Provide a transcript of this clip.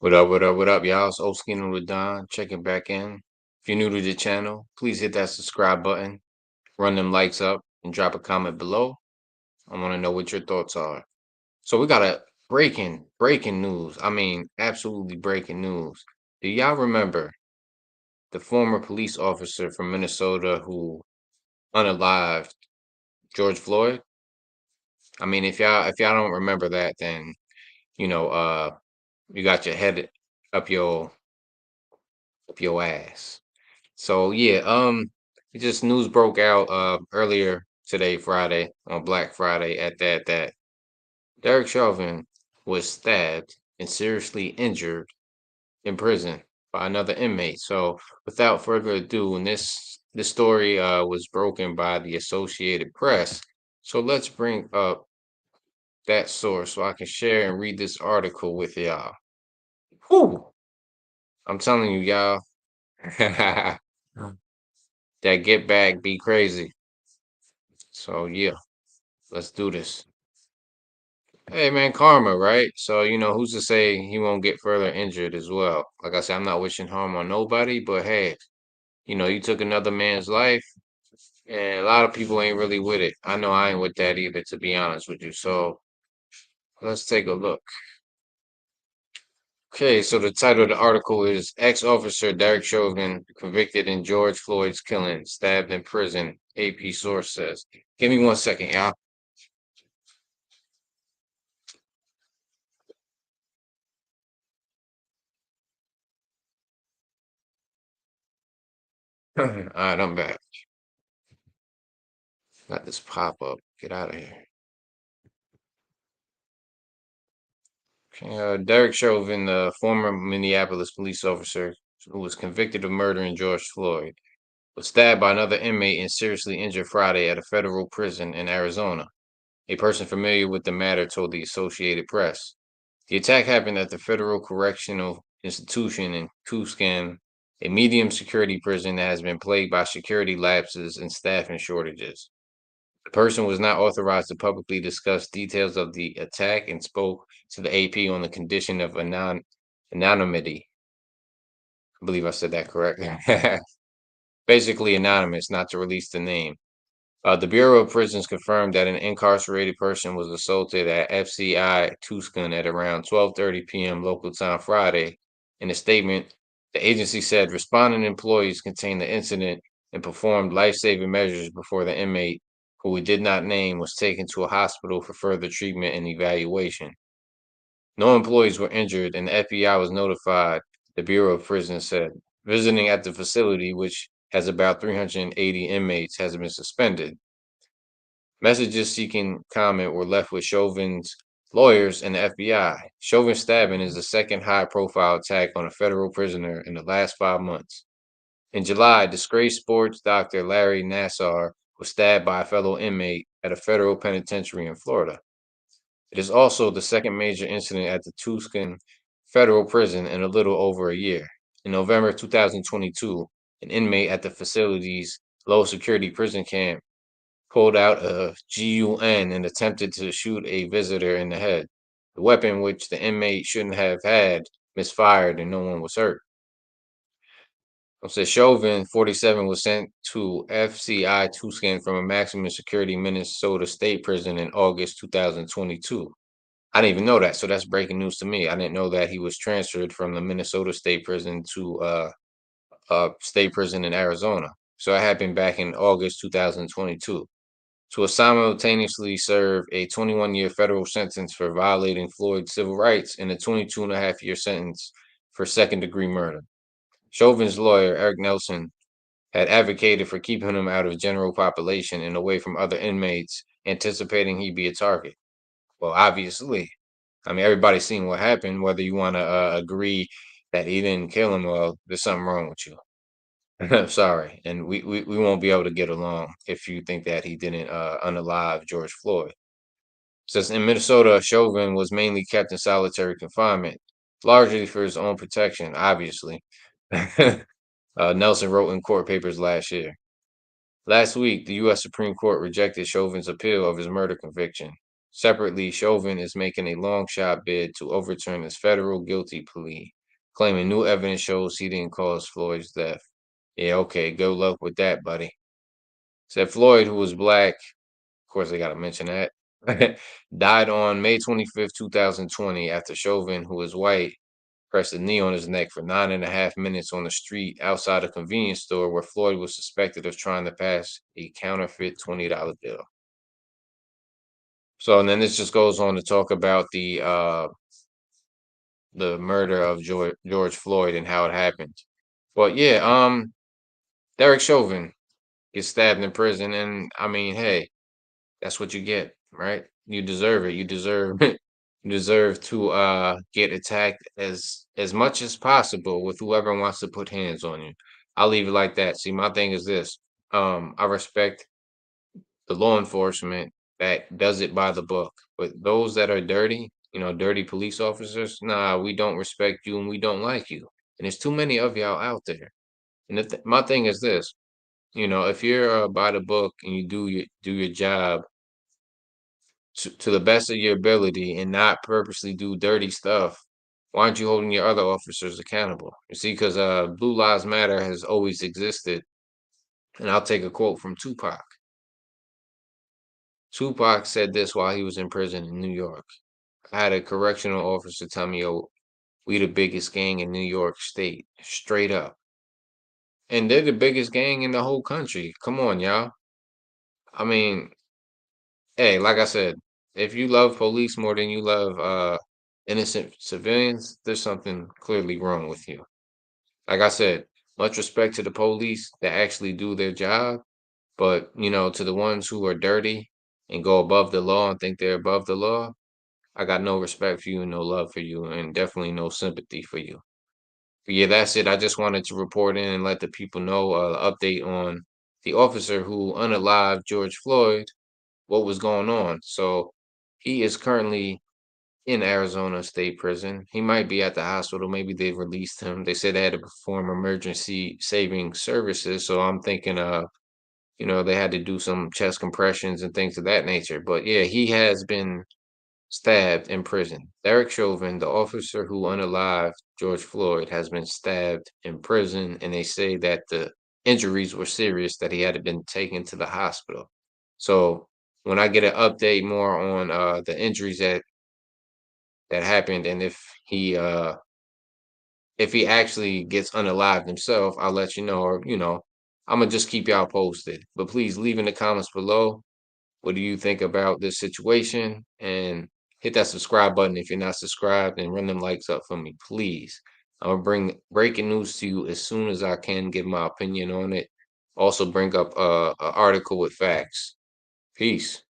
What up, what up, what up, y'all? It's Oskin with Don, checking back in. If you're new to the channel, please hit that subscribe button, run them likes up, and drop a comment below. I want to know what your thoughts are. So we got a breaking news. I mean, absolutely breaking news. Do y'all remember the former police officer from Minnesota who unalived George Floyd? I mean, if y'all don't remember that, then you know, you got your head up your ass. So yeah, it just news broke out earlier today, Friday, on Black Friday, at that Derek Chauvin was stabbed and seriously injured in prison by another inmate. So without further ado, and this story was broken by the Associated Press. So let's bring up that source so I can share and read this article with y'all. Whew! I'm telling you, y'all, that get back be crazy. So yeah. Let's do this. Hey man, karma, right? So, who's to say he won't get further injured as well? Like I said, I'm not wishing harm on nobody, but hey, you took another man's life, and a lot of people ain't really with it. I know I ain't with that either, to be honest with you. So let's take a look. Okay, so the title of the article is Ex-Officer Derek Chauvin convicted in George Floyd's killing, stabbed in prison, AP source says. Give me 1 second, y'all. All right, I'm back. Got this pop up. Get out of here. Okay, Derek Chauvin, the former Minneapolis police officer who was convicted of murdering George Floyd, was stabbed by another inmate and seriously injured Friday at a federal prison in Arizona. A person familiar with the matter told the Associated Press. The attack happened at the Federal Correctional Institution in Tucson, a medium security prison that has been plagued by security lapses and staffing shortages. The person was not authorized to publicly discuss details of the attack and spoke to the AP on the condition of anonymity. I believe I said that correct. Basically, anonymous, not to release the name. The Bureau of Prisons confirmed that an incarcerated person was assaulted at FCI Tucson at around 12:30 p.m. local time Friday. In a statement, the agency said responding employees contained the incident and performed life-saving measures before the inmate, who we did not name, was taken to a hospital for further treatment and evaluation. No employees were injured, and the FBI was notified, the Bureau of Prisons said. Visiting at the facility, which has about 380 inmates, has been suspended. Messages seeking comment were left with Chauvin's lawyers and the FBI. Chauvin's stabbing is the second high profile attack on a federal prisoner in the last 5 months. In July, disgraced sports doctor Larry Nassar was stabbed by a fellow inmate at a federal penitentiary in Florida. It is also the second major incident at the Tucson federal prison in a little over a year. In November 2022, an inmate at the facility's low security prison camp pulled out a gun and attempted to shoot a visitor in the head. The weapon, which the inmate shouldn't have had, misfired and no one was hurt. So Chauvin, 47, was sent to FCI Tucson from a maximum security Minnesota State Prison in August 2022. I didn't even know that, so that's breaking news to me. I didn't know that he was transferred from the Minnesota State Prison to state prison in Arizona. So it happened back in August 2022. To simultaneously serve a 21-year federal sentence for violating Floyd's civil rights and a 22.5-year sentence for second-degree murder. Chauvin's lawyer, Eric Nelson, had advocated for keeping him out of general population and away from other inmates, anticipating he'd be a target. Well, obviously, I mean, everybody's seen what happened. Whether you want to agree that he didn't kill him, well, there's something wrong with you. Sorry, and we won't be able to get along if you think that he didn't unalive George Floyd. Says in Minnesota, Chauvin was mainly kept in solitary confinement, largely for his own protection, obviously. Nelson wrote in court papers last year. Last week, the U.S. Supreme Court rejected Chauvin's appeal of his murder conviction. Separately, Chauvin is making a long shot bid to overturn his federal guilty plea, claiming new evidence shows he didn't cause Floyd's death. Yeah, okay, good luck with that, buddy. Said Floyd, who was black, of course, I got to mention that, died on May 25th, 2020, after Chauvin, who is white, pressed a knee on his neck for 9.5 minutes on the street outside a convenience store where Floyd was suspected of trying to pass a counterfeit $20 bill. So, and then this just goes on to talk about the murder of George Floyd and how it happened. But yeah, Derek Chauvin gets stabbed in prison, and I mean, hey, that's what you get, right? You deserve it. You deserve you deserve to get attacked as much as possible with whoever wants to put hands on you. I'll leave it like that. See, my thing is this. I respect the law enforcement that does it by the book. But those that are dirty, dirty police officers, nah, we don't respect you and we don't like you. And there's too many of y'all out there. And my thing is this, if you're by the book and you do your job to the best of your ability and not purposely do dirty stuff, why aren't you holding your other officers accountable? You see, because Blue Lives Matter has always existed. And I'll take a quote from Tupac. Tupac said this while he was in prison in New York. I had a correctional officer tell me, "Yo, we the biggest gang in New York State, straight up." And they're the biggest gang in the whole country. Come on, y'all. I mean, hey, like I said, if you love police more than you love innocent civilians, there's something clearly wrong with you. Like I said, much respect to the police that actually do their job, but to the ones who are dirty and go above the law and think they're above the law, I got no respect for you and no love for you, and definitely no sympathy for you. But yeah, that's it. I just wanted to report in and let the people know update on the officer who unalived George Floyd, what was going on. So he is currently in Arizona State Prison. He might be at the hospital. Maybe they've released him. They said they had to perform emergency saving services. So I'm thinking, they had to do some chest compressions and things of that nature. But yeah, he has been stabbed in prison. Derek Chauvin, the officer who unalived George Floyd, has been stabbed in prison, and they say that the injuries were serious, that he had been taken to the hospital. So when I get an update more on the injuries that happened, and if he actually gets unalived himself, I'll let you know. Or I'm gonna just keep y'all posted. But please leave in the comments below, what do you think about this situation? And hit that subscribe button if you're not subscribed, and run them likes up for me, please. I'm gonna bring breaking news to you as soon as I can, give my opinion on it. Also bring up a article with facts. Peace.